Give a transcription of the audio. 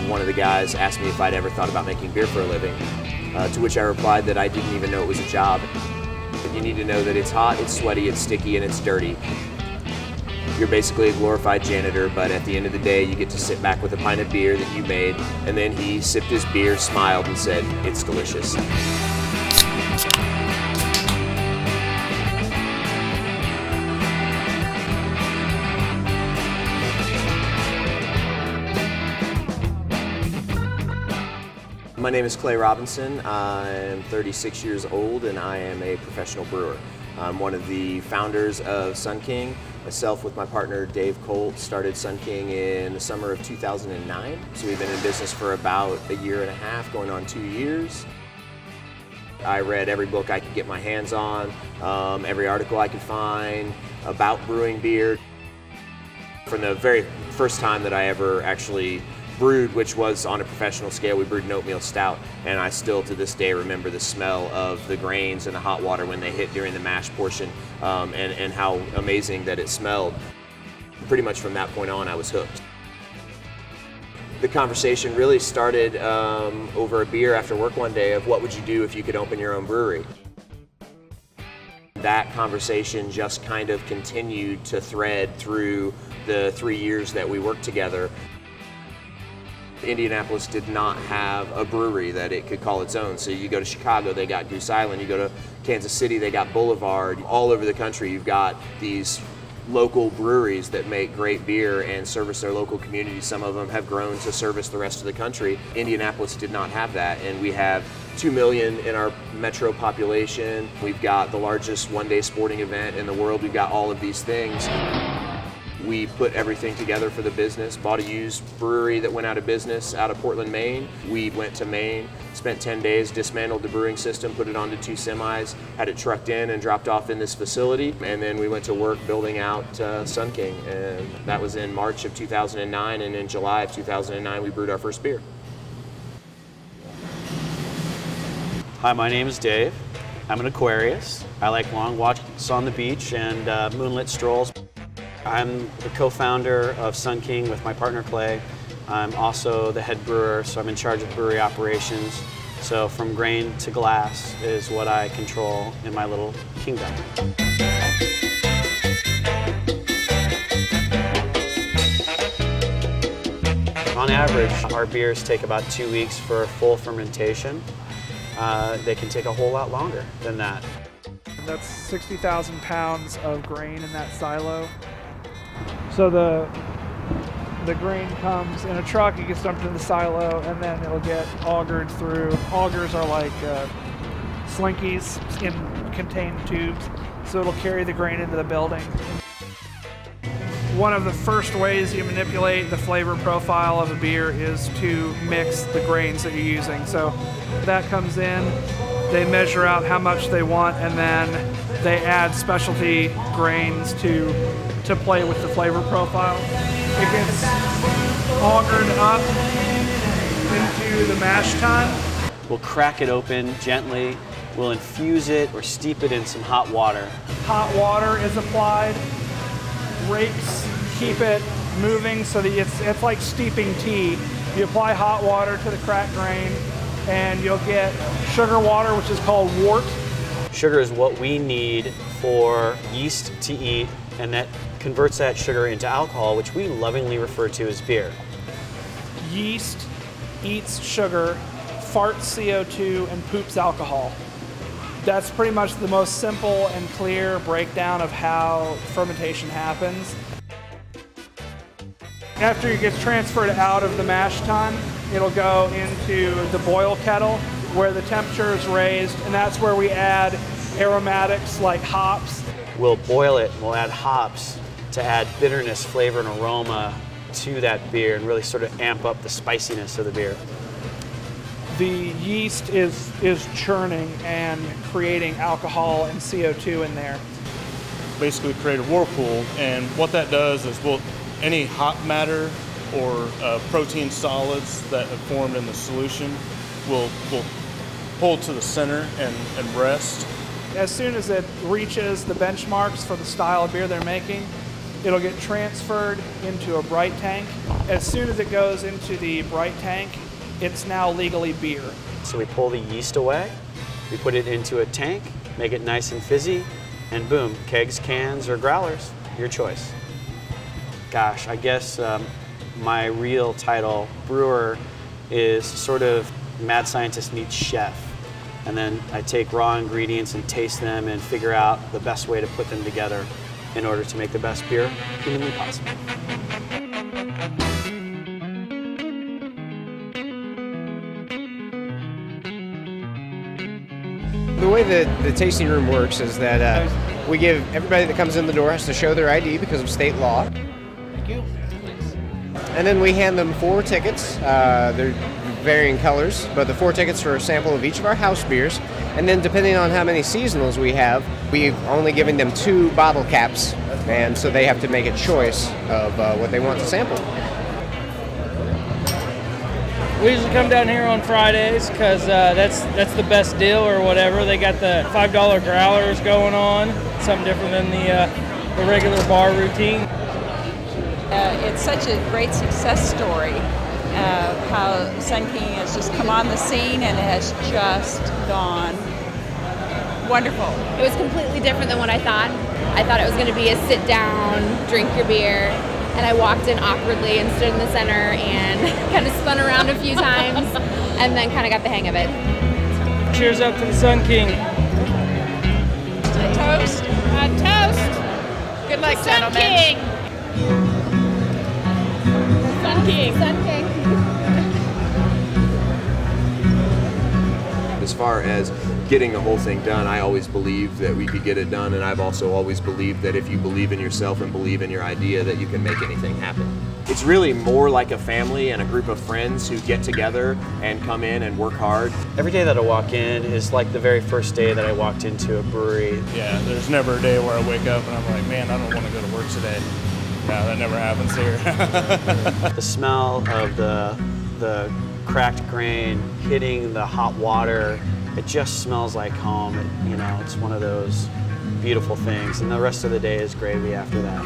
one of the guys asked me if I'd ever thought about making beer for a living, to which I replied that I didn't even know it was a job. You need to know that it's hot, it's sweaty, it's sticky, and it's dirty. You're basically a glorified janitor, but at the end of the day, you get to sit back with a pint of beer that you made. And then he sipped his beer, smiled, and said, "It's delicious." My name is Clay Robinson. I'm 36 years old and I am a professional brewer. I'm one of the founders of Sun King. Myself with my partner Dave Colt started Sun King in the summer of 2009. So we've been in business for about a year and a half, going on 2 years. I read every book I could get my hands on, every article I could find about brewing beer. From the very first time that I ever actually brewed, which was on a professional scale, we brewed an oatmeal stout, and I still to this day remember the smell of the grains and the hot water when they hit during the mash portion, and how amazing that it smelled. Pretty much from that point on, I was hooked. The conversation really started over a beer after work one day of what would you do if you could open your own brewery. That conversation just kind of continued to thread through the 3 years that we worked together. Indianapolis did not have a brewery that it could call its own. So you go to Chicago, they got Goose Island. You go to Kansas City, they got Boulevard. All over the country, you've got these local breweries that make great beer and service their local community. Some of them have grown to service the rest of the country. Indianapolis did not have that, and we have 2 million in our metro population. We've got the largest one-day sporting event in the world. We've got all of these things. We put everything together for the business, bought a used brewery that went out of business out of Portland, Maine. We went to Maine, spent 10 days, dismantled the brewing system, put it onto 2 semis, had it trucked in and dropped off in this facility, and then we went to work building out Sun King, and that was in March of 2009, and in July of 2009 we brewed our first beer. Hi, my name is Dave. I'm an Aquarius. I like long walks on the beach and moonlit strolls. I'm the co-founder of Sun King with my partner Clay. I'm also the head brewer, so I'm in charge of brewery operations. So from grain to glass is what I control in my little kingdom. On average, our beers take about 2 weeks for full fermentation. They can take a whole lot longer than that. That's 60,000 pounds of grain in that silo. So the grain comes in a truck, it gets dumped into the silo, and then it'll get augured through. Augers are like slinkies in contained tubes, so it'll carry the grain into the building. One of the first ways you manipulate the flavor profile of a beer is to mix the grains that you're using. So that comes in, they measure out how much they want, and then they add specialty grains to play with the flavor profile. It gets augured up into the mash tun. We'll crack it open gently. We'll infuse it or steep it in some hot water. Hot water is applied. Rakes keep it moving so that it's like steeping tea. You apply hot water to the cracked grain and you'll get sugar water, which is called wort. Sugar is what we need for yeast to eat, and that converts that sugar into alcohol, which we lovingly refer to as beer. Yeast eats sugar, farts CO2, and poops alcohol. That's pretty much the most simple and clear breakdown of how fermentation happens. After it gets transferred out of the mash tun, it'll go into the boil kettle where the temperature is raised, and that's where we add aromatics like hops. We'll boil it and we'll add hops to add bitterness, flavor, and aroma to that beer and really sort of amp up the spiciness of the beer. The yeast is churning and creating alcohol and CO2 in there. Basically create a whirlpool, and what that does is any hot matter or protein solids that have formed in the solution will pull to the center and rest. As soon as it reaches the benchmarks for the style of beer they're making, It'll get transferred into a bright tank. As soon as it goes into the bright tank, it's now legally beer. So we pull the yeast away, we put it into a tank, make it nice and fizzy, and boom, kegs, cans, or growlers, your choice. Gosh, I guess my real title, brewer, is sort of mad scientist meets chef. And then I take raw ingredients and taste them and figure out the best way to put them together in order to make the best beer humanly possible. The way that the tasting room works is that we give everybody that comes in the door has to show their ID because of state law. Thank you. And then we hand them 4 tickets. They're varying colors, but the 4 tickets for a sample of each of our house beers. And then depending on how many seasonals we have, we've only given them 2 bottle caps, and so they have to make a choice of what they want to sample. We usually come down here on Fridays because that's the best deal or whatever. They got the $5 growlers going on, something different than the regular bar routine. It's such a great success story of how Sun King has just come on the scene and it has just gone wonderful. It was completely different than what I thought. I thought it was going to be a sit down, drink your beer. And I walked in awkwardly and stood in the center and kind of spun around a few times and then kind of got the hang of it. Cheers up to the Sun King. A toast. A toast. Good luck, Sun gentlemen. King. Sun King. Sun King. As far as getting the whole thing done, I always believed that we could get it done, and I've also always believed that if you believe in yourself and believe in your idea, that you can make anything happen. It's really more like a family and a group of friends who get together and come in and work hard. Every day that I walk in is like the very first day that I walked into a brewery. Yeah, there's never a day where I wake up and I'm like, man, I don't want to go to work today. No, that never happens here. The smell of the cracked grain hitting the hot water, it just smells like home. It's one of those beautiful things, and the rest of the day is gravy after that.